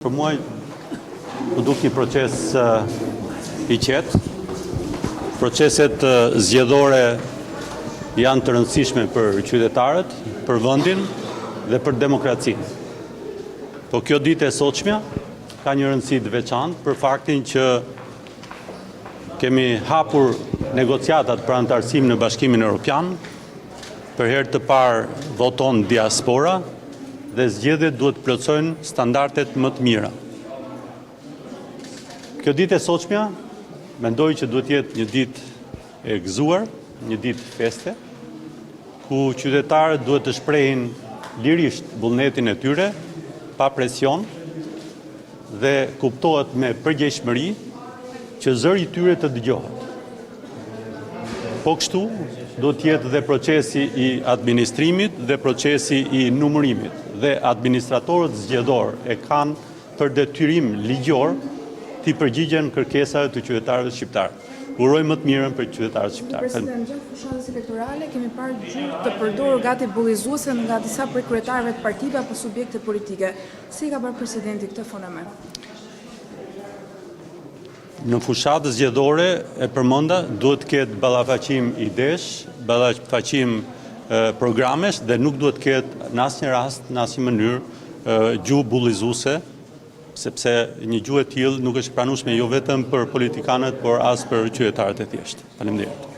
Për mua u duk një proces I qetë. Proceset zgjedhore janë të rëndësishme për qytetarët, për vendin dhe për demokracinë. Po kjo ditë e sotshme ka një rëndësi të veçantë për faktin që kemi hapur negociatat për antarësim në Bashkimin Evropian. Për herë të parë voton diaspora dhe zgjedhjet duhet të plotësojnë standardet më të mira. Kjo ditë e sotshme mendoj që duhet jetë një ditë e gëzuar, një ditë feste, ku qytetarët duhet të shprehin lirisht vullnetin e tyre, pa presion dhe kuptohet me përgjegjshmëri që zëri I tyre të dëgjohet. Po kështu do të jetë dhe procesi I administrimit dhe procesi I numërimit dhe administratorët zgjedhor e kanë për detyrim ligjor të përgjigjen kërkesave të qytetarëve shqiptarë. Uroj më të mirën për qytetarët shqiptarë. President, gjatë fushatës elektorale kemi parë gjurmë të përdorur gati bullizuese nga disa prej kryetarëve të partive apo subjekte politike. Si ka parë presidenti këtë fenomen? Në fushatë zgjedhore e përmenda duhet të ketë ballafaqim idesh, ballafaqim programesh dhe nuk duhet të ketë në asnjë rast, në asnjë mënyrë gjuhë bullizuese, sepse një gjuhë e tillë nuk është pranueshme jo vetëm për politikanët, por as për qytetarët e thjeshtë. Faleminderit.